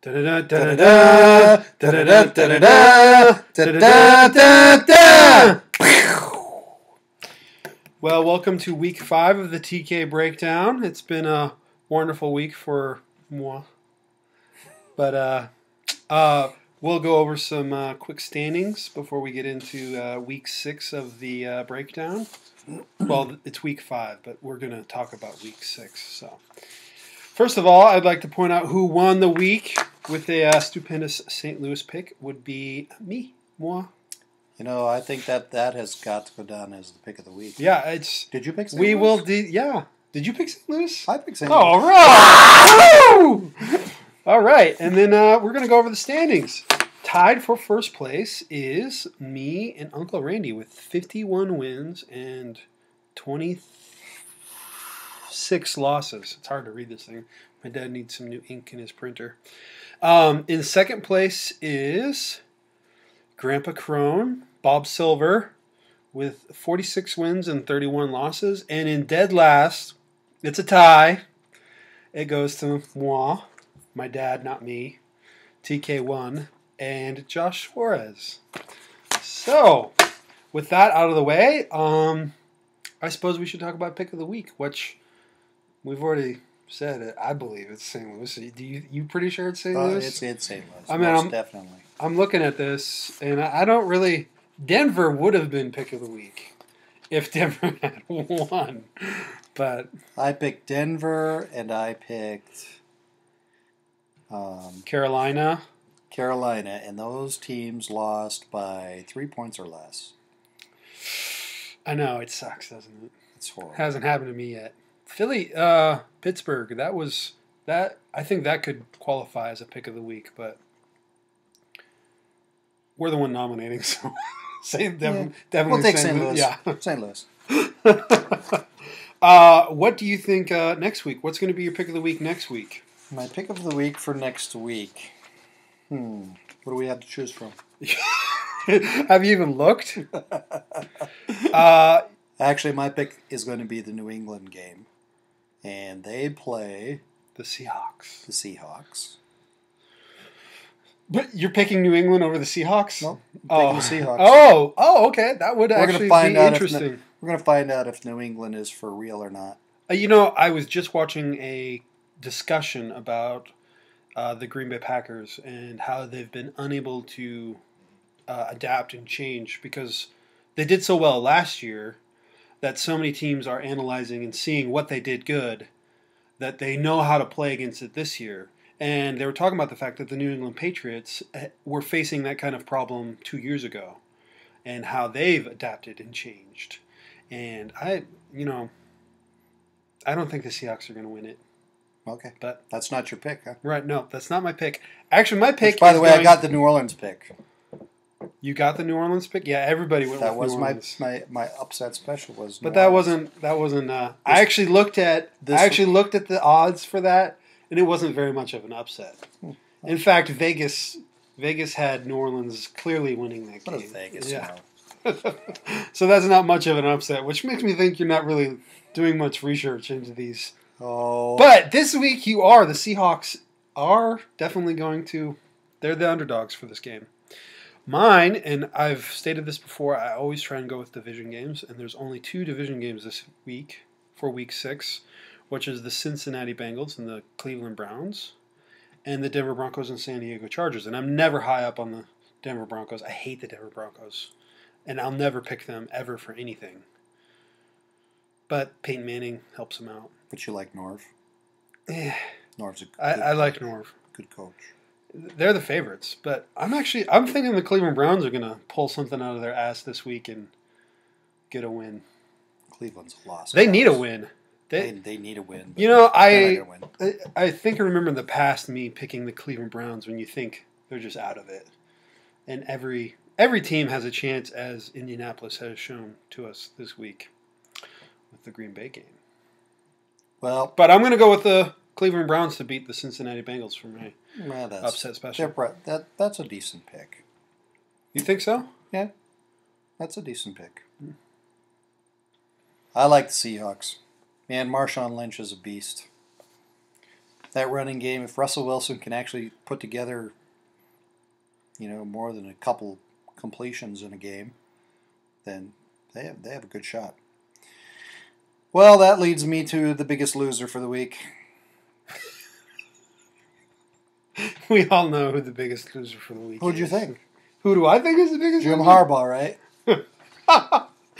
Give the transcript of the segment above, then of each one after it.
Da-da-da, da-da-da, da-da-da, da-da-da, da-da-da, da-da. Well, welcome to week 5 of the TK Breakdown. It's been a wonderful week for moi. But we'll go over some quick standings before we get into week 6 of the breakdown. Well, it's week 5, but we're going to talk about week 6. So, first of all, I'd like to point out who won the week with a stupendous St. Louis pick would be me, moi. You know, I think that has got to go down as the pick of the week. Yeah, it's. Did you pick St. We Louis? will. Yeah. Did you pick St. Louis? I picked St. Louis. All right. Woo! All right, and then we're going to go over the standings. Tied for first place is me and Uncle Randy with 51 wins and 26 losses. It's hard to read this thing. My dad needs some new ink in his printer. In second place is Grandpa Crone, Bob Silver, with 46 wins and 31 losses. And in dead last, it's a tie. It goes to moi, my dad, not me, TK1, and Josh Suarez. So, with that out of the way, I suppose we should talk about pick of the week, which we've already said it. I believe it's St. Louis. You pretty sure it's St. Louis? It's St. Louis. I mean, most definitely. I'm looking at this, and I don't really. Denver would have been pick of the week if Denver had won, but I picked Denver, and I picked Carolina, and those teams lost by 3 points or less. I know it sucks, doesn't it? It's horrible. Hasn't happened to me yet. Philly, Pittsburgh. That. I think that could qualify as a pick of the week, but we're the one nominating, so definitely. We'll take St. St. Louis. Yeah, St. Louis. What do you think next week? What's going to be your pick of the week next week? My pick of the week for next week. What do we have to choose from? Have you even looked? Actually, my pick is going to be the New England game. And they play The Seahawks. the Seahawks. But you're picking New England over the Seahawks? Nope. Oh. Picking the Seahawks. Oh, okay. That would actually be interesting. We're going to find out if New England is for real or not. I was just watching a discussion about the Green Bay Packers and how they've been unable to adapt and change because they did so well last year that so many teams are analyzing and seeing what they did good that they know how to play against it this year. And they were talking about the fact that the New England Patriots were facing that kind of problem 2 years ago and how they've adapted and changed. And I don't think the Seahawks are going to win it. Okay. But that's not your pick, huh? Right, no, that's not my pick. Actually, my pick By the way, I got the New Orleans pick. You got the New Orleans pick? Yeah, everybody went that with was New Orleans. my upset special was New But that Orleans. wasn't I actually looked at the odds for that and it wasn't very much of an upset. In fact, Vegas had New Orleans clearly winning that game. What is Vegas? Yeah. So that's not much of an upset, which makes me think you're not really doing much research into these. Oh. But this week you are. The Seahawks are definitely they're the underdogs for this game. Mine, and I've stated this before, I always try and go with division games, and there's only 2 division games this week for week 6, which is the Cincinnati Bengals and the Cleveland Browns, and the Denver Broncos and San Diego Chargers. And I'm never high up on the Denver Broncos. I hate the Denver Broncos, and I'll never pick them ever for anything. But Peyton Manning helps them out. But you like Norv? Norv's a good I like Norv. Good coach. They're the favorites, but I'm thinking the Cleveland Browns are going to pull something out of their ass this week and get a win. Cleveland's lost. They need a win. They need a win. I think I remember in the past me picking the Cleveland Browns when you think they're just out of it. And every team has a chance, as Indianapolis has shown to us this week with the Green Bay game. Well, but I'm going to go with the Cleveland Browns to beat the Cincinnati Bengals for my upset special. That's a decent pick. You think so? Yeah, that's a decent pick. I like the Seahawks. Man, Marshawn Lynch is a beast. that running game, if Russell Wilson can actually put together, more than a couple completions in a game, then they have a good shot. Well, that leads me to the biggest loser for the week. We all know who the biggest loser for the week is. Who'd you think? Who do I think is the biggest Jim loser? Harbaugh, right?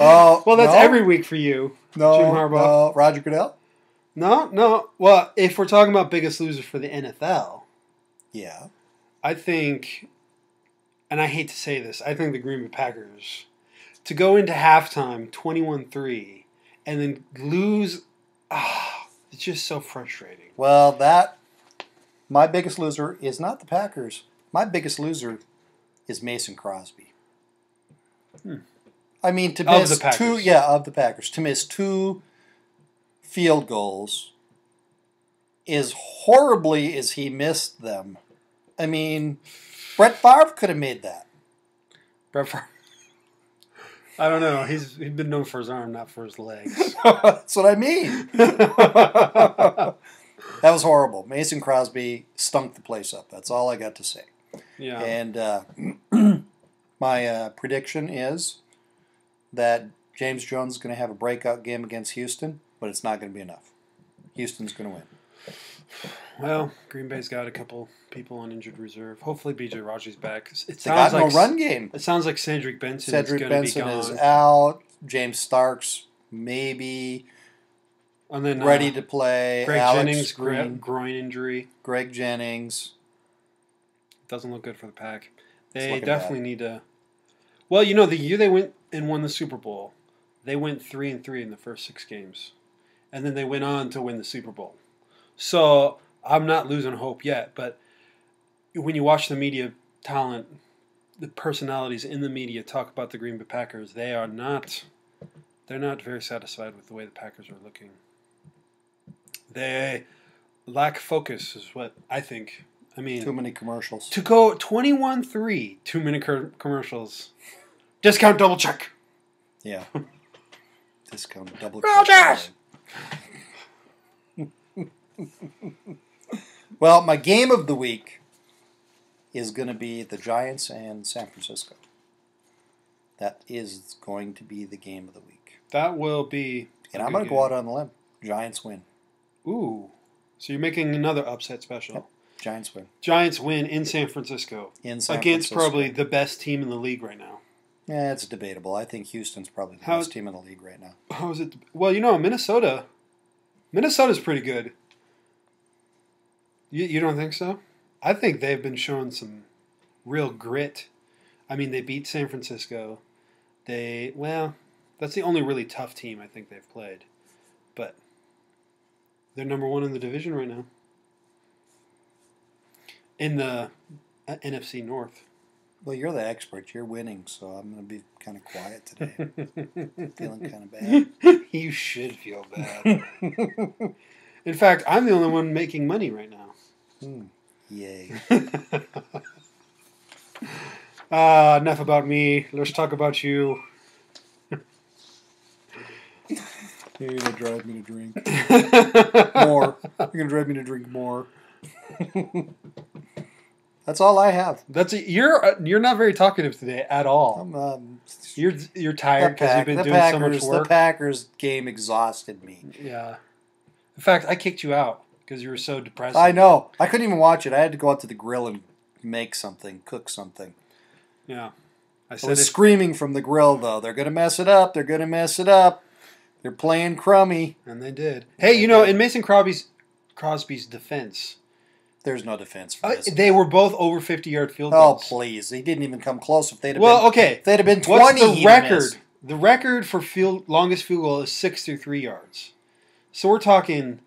Oh, well, that's no? every week for you. No, Jim Harbaugh. no, Roger Goodell? No. Well, if we're talking about biggest loser for the NFL, Yeah. I think, and I hate to say this, I think the Green Bay Packers, to go into halftime 21-3 and then lose, it's just so frustrating. Well, my biggest loser is not the Packers. My biggest loser is Mason Crosby. I mean, to miss of the Packers. of the Packers. To miss 2 field goals as horribly as he missed them. I mean, Brett Favre could have made that. Brett Favre. I don't know. He's been known for his arm, not for his legs. That's what I mean. That was horrible. Mason Crosby stunk the place up. That's all I got to say. Yeah. And my prediction is that James Jones is going to have a breakout game against Houston, but it's not going to be enough. Houston's going to win. Well, Green Bay's got a couple people on injured reserve. Hopefully, B.J. Raji's back. They got no run game. It sounds like Cedric Benson is going to be gone. is out. James Starks maybe and then ready to play. Greg Alex Jennings, Green, groin injury. Greg Jennings. Doesn't look good for the Pack. It's They looking definitely bad. need to. Well, the year they went and won the Super Bowl, they went 3-3 in the first 6 games, and then they went on to win the Super Bowl. So I'm not losing hope yet, but when you watch the media talent, the personalities in the media talk about the Green Bay Packers, they're not very satisfied with the way the Packers are looking. They lack focus is what I think. I mean, Too many commercials. to go 21-3, 2 minute commercials. Discount double check. Yeah. Discount double. Rogers! Well, my game of the week is going to be the Giants and San Francisco. That is going to be the game of the week. That will be. And I'm going to go out on the limb. Giants win. Ooh. So you're making another upset special. Yep. Giants win. Giants win in San Francisco. Against probably the best team in the league right now. Yeah, it's debatable. I think Houston's probably the best team in the league right now. How is it? Well, Minnesota's pretty good. You don't think so? I think they've been showing some real grit. I mean, they beat San Francisco. That's the only really tough team I think they've played. But they're number 1 in the division right now. In the NFC North. Well, you're the expert. You're winning, so I'm going to be kind of quiet today. Feeling kind of bad. You should feel bad. In fact, I'm the only one making money right now. Yay. Enough about me. Let's talk about you. You're going to drive me to drink more. You're going to drive me to drink more. That's all I have. You're not very talkative today at all. You're tired because you've been doing so much work. The Packers game exhausted me. Yeah. In fact, I kicked you out because you were so depressed. I know. I couldn't even watch it. I had to go out to the grill and make something, cook something. Yeah. I was screaming from the grill, though. They're going to mess it up. They're going to mess it up. They're playing crummy. And they did. Hey, in Mason Crosby's defense, there's no defense for this. They were both over 50-yard field goals. Oh, please. He didn't even come close. If they'd have if they'd have been 20, what's the record? The record for longest field goal is 63 yards. So we're talking...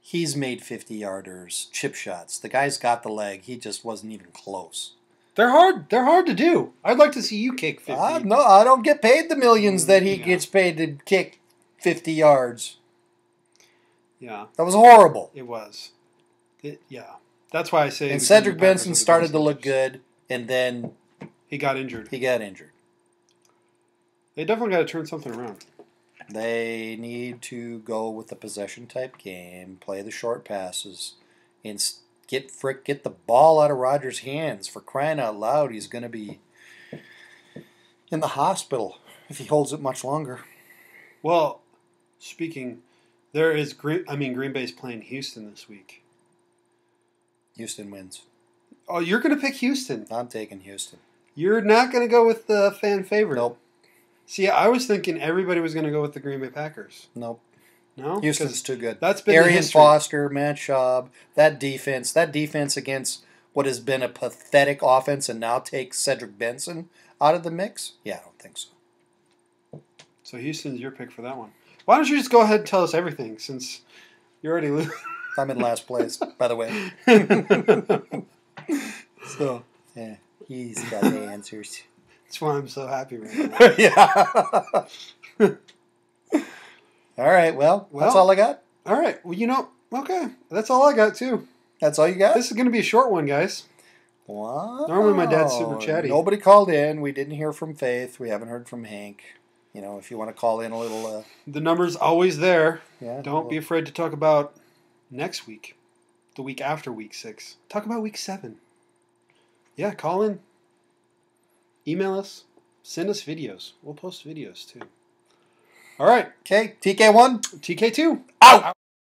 He's made 50-yarders, chip shots. The guy's got the leg. He just wasn't even close. They're hard. They're hard to do. I'd like to see you kick 50. No, I don't get paid the millions that he gets paid to kick 50 yards. Yeah. That was horrible. It was. Yeah. That's why I say... And Cedric Benson started to look good, and then... He got injured. They definitely got to turn something around. They need to go with the possession type game, play the short passes, and get the ball out of Rodgers' hands. For crying out loud, he's going to be in the hospital if he holds it much longer. Well, speaking, Green Bay's playing Houston this week. Houston wins. Oh, you're going to pick Houston. I'm taking Houston. You're not going to go with the fan favorite. Nope. See, I was thinking everybody was going to go with the Green Bay Packers. Nope. No? Houston's too good. That's been Arian the history. Foster, Matt Schaub, that defense against what has been a pathetic offense and now takes Cedric Benson out of the mix? Yeah, I don't think so. So Houston's your pick for that one. Why don't you just go ahead and tell us everything since you're already losing? I'm in last place, by the way. So, yeah, he's got the answers. That's why I'm so happy right now. Yeah. All right, well, that's all I got. All right. Well, okay. That's all I got, too. That's all you got? This is going to be a short one, guys. Wow. Normally my dad's super chatty. Nobody called in. We didn't hear from Faith. We haven't heard from Hank. If you want to call in a little... The number's always there. Yeah. Don't be afraid to talk about next week. The week after week 6. Talk about week 7. Yeah, call in. Email us. Send us videos. We'll post videos, too. All right. Okay, TK1. TK2. Out!